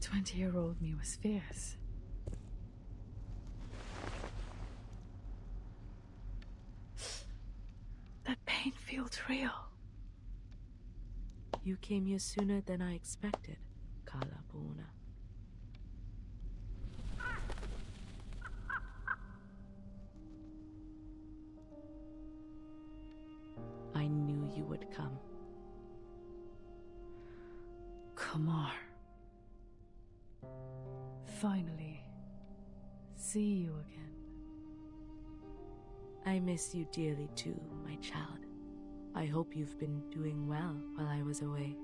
20-year-old me was fierce. That pain feels real. You came here sooner than I expected, Kalapuna. I knew you would come. Kumar. Finally. See you again. I miss you dearly too, my child. I hope you've been doing well while I was away.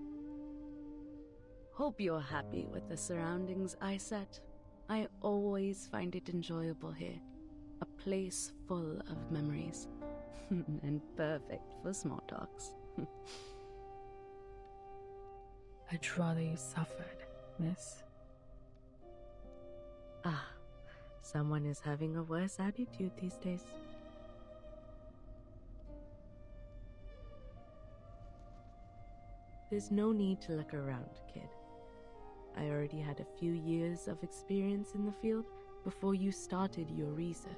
Hope you're happy with the surroundings I set. I always find it enjoyable here. A place full of memories. And perfect for small talks. I'd rather you suffered, miss. Someone is having a worse attitude these days. There's no need to look around, kid. I already had a few years of experience in the field before you started your research.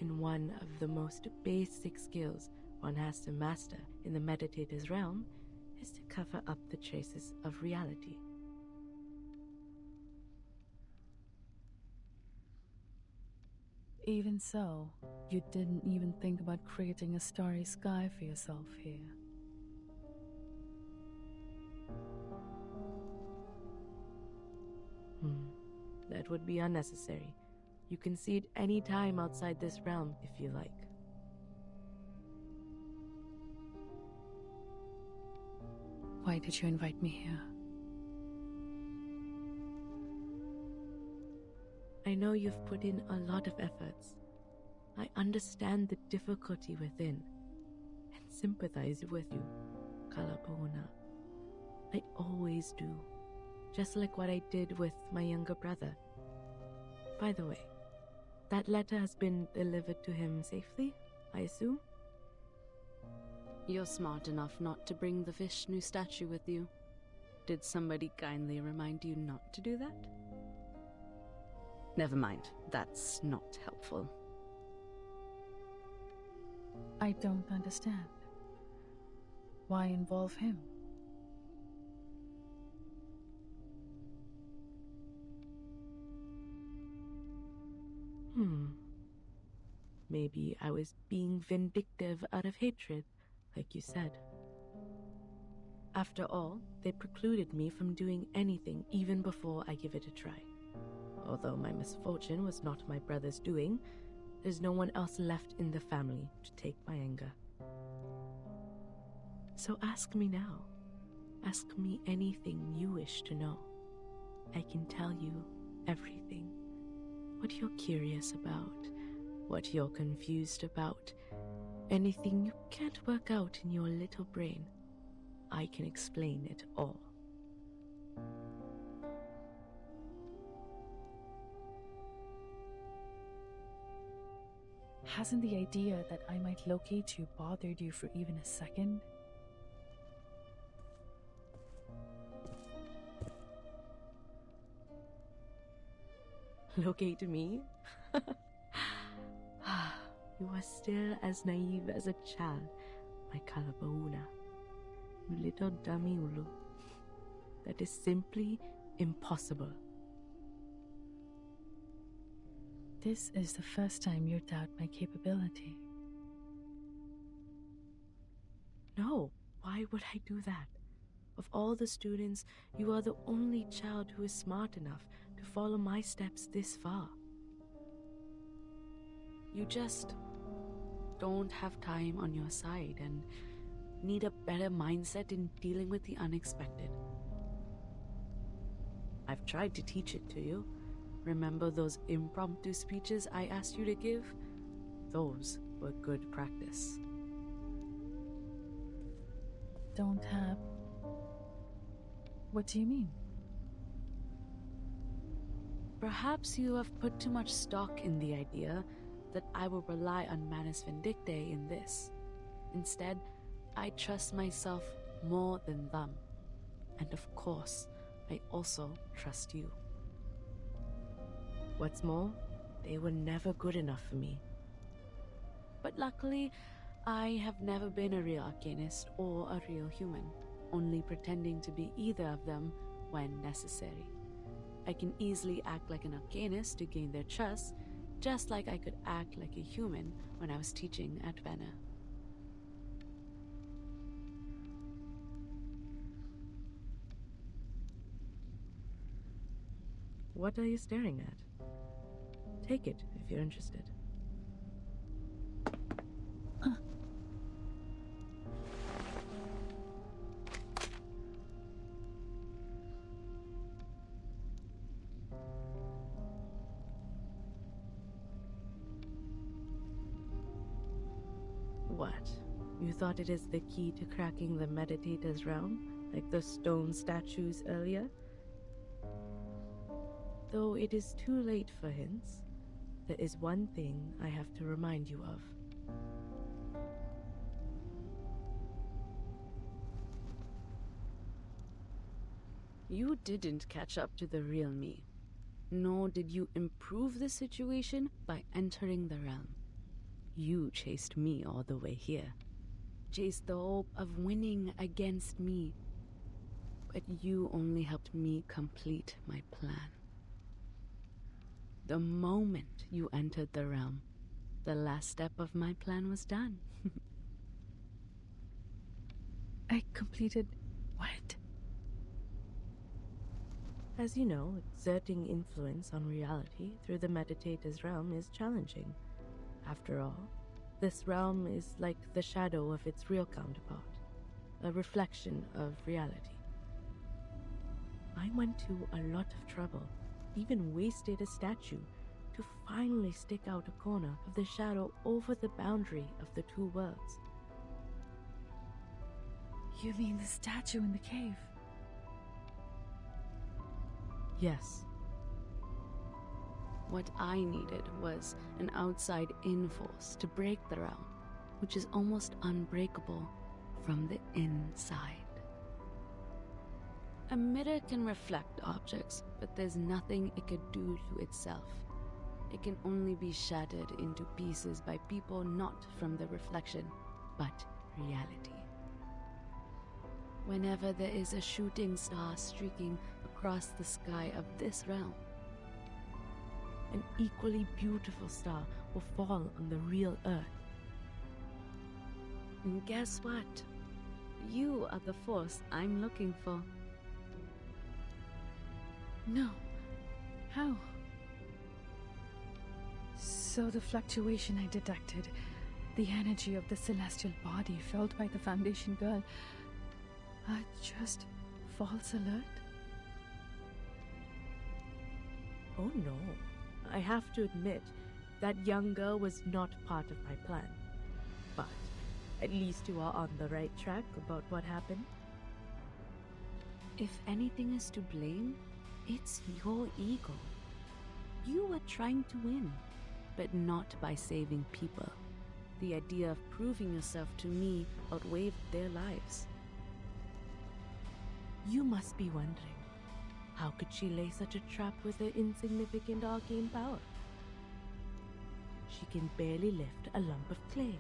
And one of the most basic skills one has to master in the meditator's realm is to cover up the traces of reality. Even so, you didn't even think about creating a starry sky for yourself here. That would be unnecessary. You can see it any time outside this realm if you like. Why did you invite me here? I know you've put in a lot of efforts. I understand the difficulty within and sympathize with you, Kalapuna. I always do, just like what I did with my younger brother. By the way, that letter has been delivered to him safely, I assume? You're smart enough not to bring the Vishnu statue with you. Did somebody kindly remind you not to do that? Never mind, that's not helpful. I don't understand. Why involve him? Maybe I was being vindictive out of hatred, like you said. After all, they precluded me from doing anything even before I give it a try. Although my misfortune was not my brother's doing, there's no one else left in the family to take my anger. So ask me now. Ask me anything you wish to know. I can tell you everything. What you're curious about, what you're confused about, anything you can't work out in your little brain, I can explain it all. Hasn't the idea that I might locate you bothered you for even a second? Locate me? You are still as naive as a child, my Kalapauna. You little dummy Ulu. That is simply impossible. This is the first time you doubt my capability. No, why would I do that? Of all the students, you are the only child who is smart enough to follow my steps this far. You just don't have time on your side and need a better mindset in dealing with the unexpected. I've tried to teach it to you. Remember those impromptu speeches I asked you to give? Those were good practice. Don't have? What do you mean? Perhaps you have put too much stock in the idea that I will rely on Manus Vindictae in this. Instead, I trust myself more than them. And of course, I also trust you. What's more, they were never good enough for me. But luckily, I have never been a real arcanist or a real human, only pretending to be either of them when necessary. I can easily act like an arcanist to gain their trust, just like I could act like a human when I was teaching at Venner. What are you staring at? Take it if you're interested. What? You thought it is the key to cracking the meditator's realm, like the stone statues earlier? Though it is too late for hints, there is one thing I have to remind you of. You didn't catch up to the real me, nor did you improve the situation by entering the realm. You chased me all the way here, chased the hope of winning against me, but you only helped me complete my plan. The moment you entered the realm, the last step of my plan was done. I completed what? As you know, exerting influence on reality through the meditator's realm is challenging. After all, this realm is like the shadow of its real counterpart, a reflection of reality. I went to a lot of trouble, even wasted a statue, to finally stick out a corner of the shadow over the boundary of the two worlds. You mean the statue in the cave? Yes. What I needed was an outside-in force to break the realm, which is almost unbreakable from the inside. A mirror can reflect objects, but there's nothing it could do to itself. It can only be shattered into pieces by people not from the reflection, but reality. Whenever there is a shooting star streaking across the sky of this realm, an equally beautiful star will fall on the real Earth. And guess what? You are the force I'm looking for. No. How? So the fluctuation I detected, the energy of the celestial body felt by the Foundation girl, are just false alert? Oh no. I have to admit, that young girl was not part of my plan. But at least you are on the right track about what happened. If anything is to blame, it's your ego. You were trying to win, but not by saving people. The idea of proving yourself to me outweighed their lives. You must be wondering, how could she lay such a trap with her insignificant arcane power? She can barely lift a lump of clay.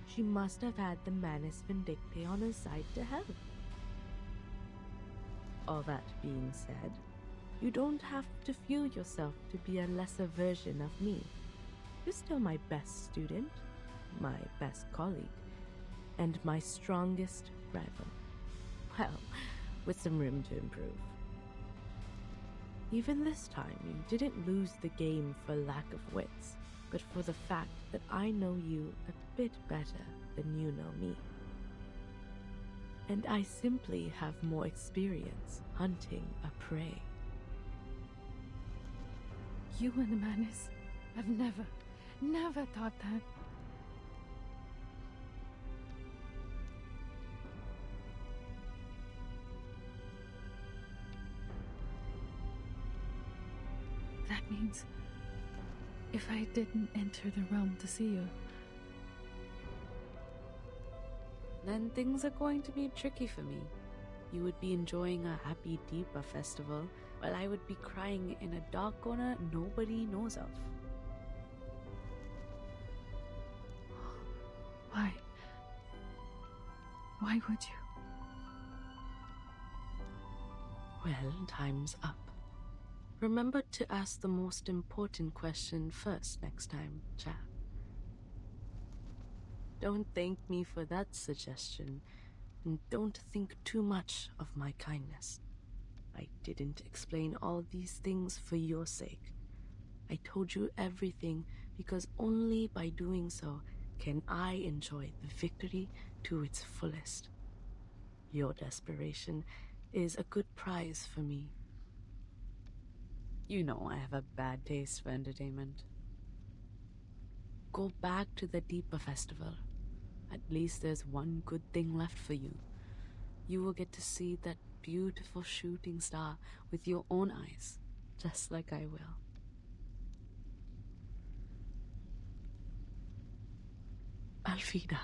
She must have had the Manus Vindictae on her side to help. All that being said, you don't have to feel yourself to be a lesser version of me. You're still my best student, my best colleague, and my strongest rival. Well, with some room to improve. Even this time, you didn't lose the game for lack of wits, but for the fact that I know you a bit better than you know me. And I simply have more experience hunting a prey. You and the Manus, I've never thought that. That means if I didn't enter the realm to see you, then things are going to be tricky for me. You would be enjoying a happy Deepa festival, while I would be crying in a dark corner nobody knows of. Why? Why would you? Well, time's up. Remember to ask the most important question first next time, chap. Don't thank me for that suggestion, and don't think too much of my kindness. I didn't explain all these things for your sake. I told you everything because only by doing so can I enjoy the victory to its fullest. Your desperation is a good prize for me. You know I have a bad taste for entertainment. Go back to the Deepa festival. At least there's one good thing left for you. You will get to see that beautiful shooting star with your own eyes, just like I will. Alfida.